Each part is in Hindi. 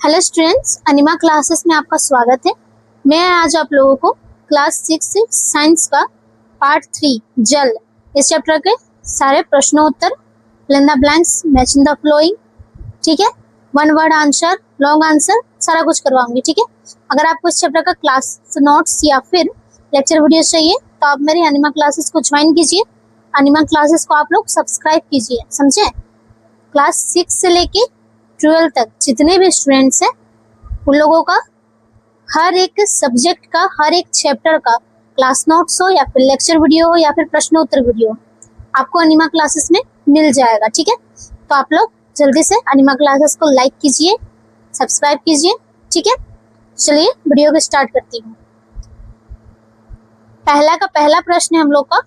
हेलो स्टूडेंट्स, अनिमा क्लासेस में आपका स्वागत है। मैं आज आप लोगों को क्लास 6 साइंस का पार्ट 3 जल इस चैप्टर के सारे प्रश्नोत्तर, fill in the blanks, matching the following, ठीक है, one word answer, long answer, सारा कुछ करवाऊंगी। ठीक है, अगर आपको इस चैप्टर का क्लास नोट्स या फिर लेक्चर वीडियो चाहिए तो आप मेरी अनिमा क्लासेस को ज्वाइन कीजिए। अनिमा क्लासेस को आप लोग सब्सक्राइब कीजिए, समझे। क्लास 6 से लेके 12 तक जितने भी स्टूडेंट्स हैं उन लोगों का हर एक सब्जेक्ट का, हर एक चैप्टर का क्लास नोट्स हो या फिर लेक्चर वीडियो हो या फिर प्रश्नोत्तर वीडियो आपको अनिमा क्लासेस में मिल जाएगा। ठीक है, तो आप लोग जल्दी से अनिमा क्लासेस को लाइक कीजिए, सब्सक्राइब कीजिए। ठीक है, चलिए वीडियो को स्टार्ट करती हूँ। पहला प्रश्न है हम लोग का,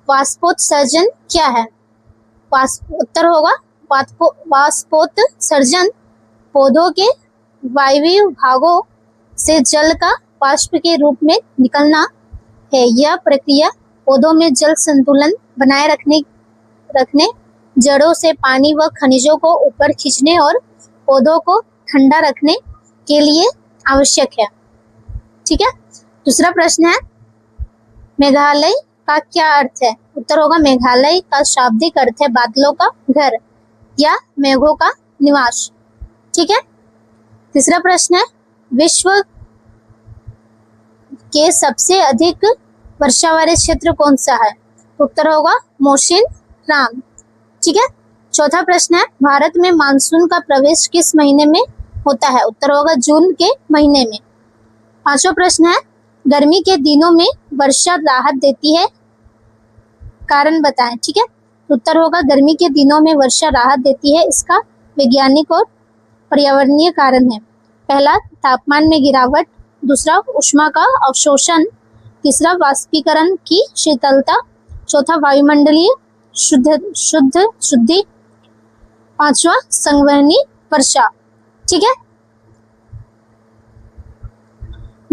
वाष्पोत्सर्जन क्या है। उत्तर होगा वाष्पोत्सर्जन पौधों के वायवीय भागों से जल का वाष्प के रूप में निकलना है। यह प्रक्रिया पौधों में जल संतुलन बनाए रखने, जड़ों से पानी व खनिजों को ऊपर खींचने और पौधों को ठंडा रखने के लिए आवश्यक है। ठीक है, दूसरा प्रश्न है, मेघालय का क्या अर्थ है। उत्तर होगा मेघालय का शाब्दिक अर्थ है बादलों का घर या मेघों का निवास। ठीक है, तीसरा प्रश्न है, विश्व के सबसे अधिक वर्षा वाले क्षेत्र कौन सा है। उत्तर होगा मौसिनराम। ठीक है, चौथा प्रश्न है, भारत में मानसून का प्रवेश किस महीने में होता है। उत्तर होगा जून के महीने में। पांचवा प्रश्न है, गर्मी के दिनों में वर्षा राहत देती है, कारण बताएं। ठीक है, उत्तर होगा गर्मी के दिनों में वर्षा राहत देती है, इसका वैज्ञानिक और पर्यावरणीय कारण है। पहला, तापमान में गिरावट, दूसरा ऊष्मा का अवशोषण, तीसरा वाष्पीकरण की शीतलता, चौथा वायुमंडलीय शुद्धि, पांचवा संवहनी वर्षा। ठीक है,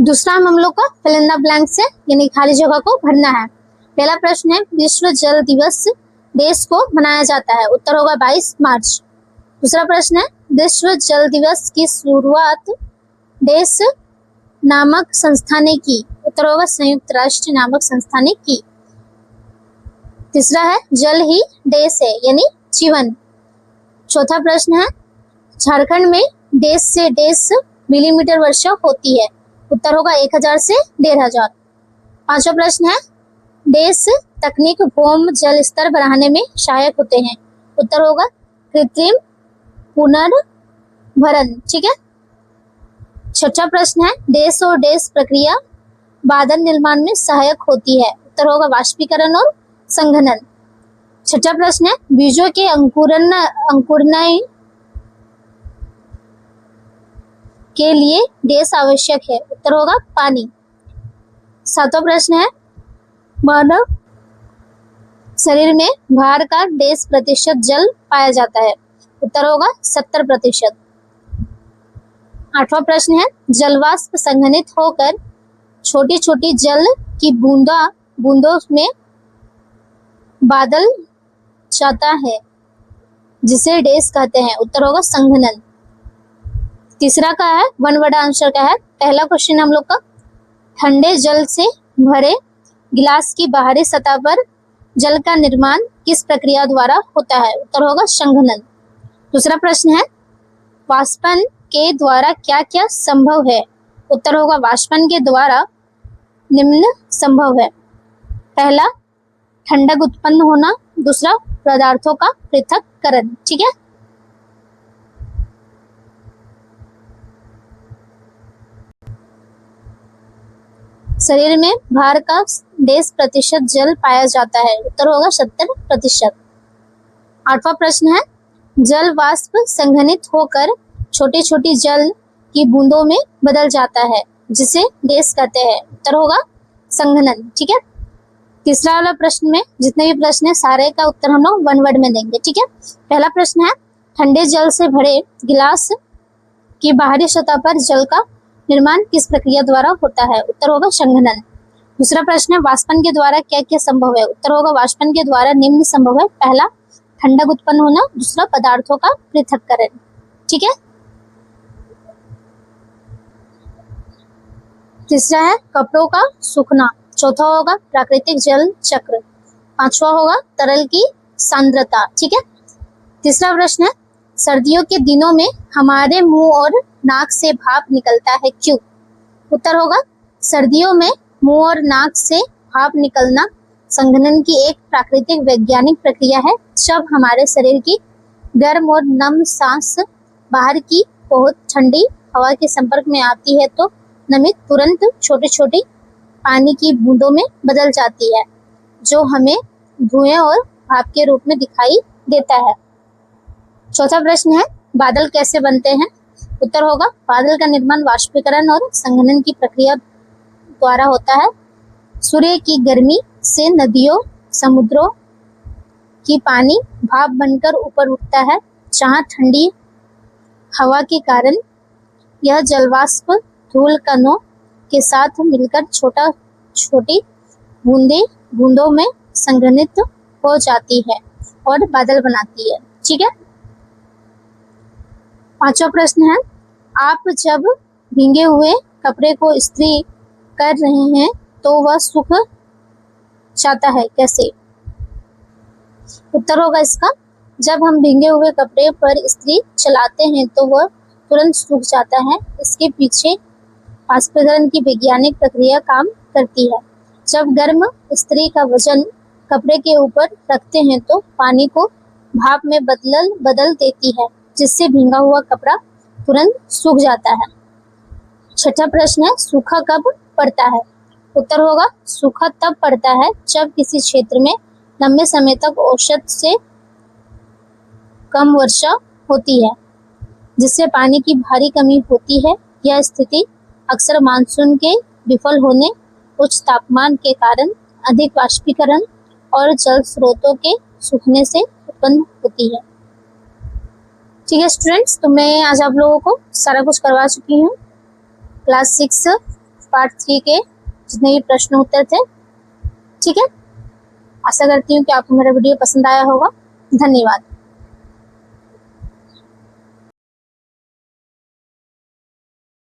दूसरा हम लोग का फिल इन द ब्लैंक्स है, यानी खाली जगह को भरना है। पहला प्रश्न है, विश्व जल दिवस देश को मनाया जाता है। उत्तर होगा 22 मार्च। दूसरा प्रश्न है, विश्व जल दिवस की शुरुआत देश नामक संस्था ने की। उत्तर होगा संयुक्त राष्ट्र नामक संस्था ने की। तीसरा है, जल ही देश है, यानी जीवन। चौथा प्रश्न है, झारखंड में देश से देश मिलीमीटर वर्षा होती है। उत्तर होगा 1000 से 1500। पांचवा प्रश्न है, देश तकनीक भूमि जल स्तर बढ़ाने में सहायक होते हैं। उत्तर होगा कृत्रिम पुनर्भरण। ठीक है, छठा प्रश्न है, देश और देश प्रक्रिया बादल निर्माण में सहायक होती है। उत्तर होगा वाष्पीकरण और संघनन। छठा प्रश्न है, बीजों के अंकुरण के लिए देश आवश्यक है। उत्तर होगा पानी। सातवां प्रश्न है, मानव शरीर में भार का 10% जल पाया जाता है। उत्तर होगा 70%। आठवां प्रश्न है, जलवाष्प संघनित होकर छोटी छोटी जल की बूंदों में बादल जाता है, जिसे डेस कहते हैं। उत्तर होगा संघनन। तीसरा का है, वन वर्ड आंसर का है। पहला क्वेश्चन हम लोग का, ठंडे जल से भरे गिलास की बाहरी सतह पर जल का निर्माण किस प्रक्रिया द्वारा होता है। उत्तर होगा संघनन। दूसरा प्रश्न है, वाष्पन के द्वारा क्या क्या संभव है। उत्तर होगा वाष्पन के द्वारा निम्न संभव है। पहला, ठंडक उत्पन्न होना, दूसरा पदार्थों का पृथक्करण। ठीक है, शरीर में भार का 10% जल पाया जाता है। उत्तर होगा 70%। आठवां प्रश्न है, जल वाष्प संघनित होकर छोटी छोटी जल की बूंदों में बदल जाता है, जिसे डेस कहते हैं। उत्तर होगा संघनन। ठीक है, तीसरा वाला प्रश्न में जितने भी प्रश्न है सारे का उत्तर हम लोग वन वर्ड में देंगे। ठीक है, पहला प्रश्न है, ठंडे जल से भरे गिलास की बाहरी सतह पर जल का निर्माण किस प्रक्रिया द्वारा होता है। उत्तर होगा संघनन। दूसरा प्रश्न है, वाष्पन के द्वारा क्या क्या संभव है। उत्तर होगा वाष्पन के द्वारा निम्न संभव है। पहला, ठंडक उत्पन्न होना, दूसरा पदार्थों का पृथक्करण। ठीक है, तीसरा है कपड़ों का सूखना। चौथा होगा प्राकृतिक जल चक्र। पांचवा होगा तरल की सांद्रता। ठीक है। तीसरा प्रश्न है सर्दियों के दिनों में हमारे मुंह और नाक से भाप निकलता है क्यों? उत्तर होगा सर्दियों में मुंह और नाक से भाप निकलना संघनन की एक प्राकृतिक वैज्ञानिक प्रक्रिया है। जब हमारे शरीर की गर्म और नम सांस बाहर की बहुत ठंडी हवा के संपर्क में आती है तो नमी तुरंत छोटे छोटे पानी की बूंदों में बदल जाती है जो हमें धुएं और भाप के रूप में दिखाई देता है। चौथा प्रश्न है बादल कैसे बनते हैं? उत्तर होगा बादल का निर्माण वाष्पीकरण और संघनन की प्रक्रिया द्वारा होता है। सूर्य की गर्मी से नदियों समुद्रों की पानी भाप बनकर ऊपर उठता है जहां ठंडी हवा के कारण यह जलवाष्प धूल कणों के साथ मिलकर छोटी बूंदों में संघनित हो जाती है और बादल बनाती है। ठीक है। पांचवा प्रश्न है आप जब भीगे हुए कपड़े को इस्त्री कर रहे हैं तो वह सूख जाता है कैसे? उत्तर होगा इसका जब हम भीगे हुए कपड़े पर इस्त्री चलाते हैं तो वह तुरंत सूख जाता है। इसके पीछे वाष्पीकरण की वैज्ञानिक प्रक्रिया काम करती है। जब गर्म इस्त्री का वजन कपड़े के ऊपर रखते हैं तो पानी को भाप में बदल देती है जिससे भीगा हुआ कपड़ा तुरंत सूख जाता है। छठा प्रश्न है सूखा कब पड़ता है? उत्तर होगा सूखा तब पड़ता है जब किसी क्षेत्र में लंबे समय तक औसत से कम वर्षा होती है जिससे पानी की भारी कमी होती है। यह स्थिति अक्सर मानसून के विफल होने उच्च तापमान के कारण अधिक वाष्पीकरण और जल स्रोतों के सूखने से उत्पन्न होती है। ठीक है स्टूडेंट्स, तो मैं आज आप लोगों को सारा कुछ करवा चुकी हूँ। क्लास 6 पार्ट 3 के जितने भी प्रश्न उत्तर थे। ठीक है, आशा करती हूँ कि आपको मेरा वीडियो पसंद आया होगा। धन्यवाद।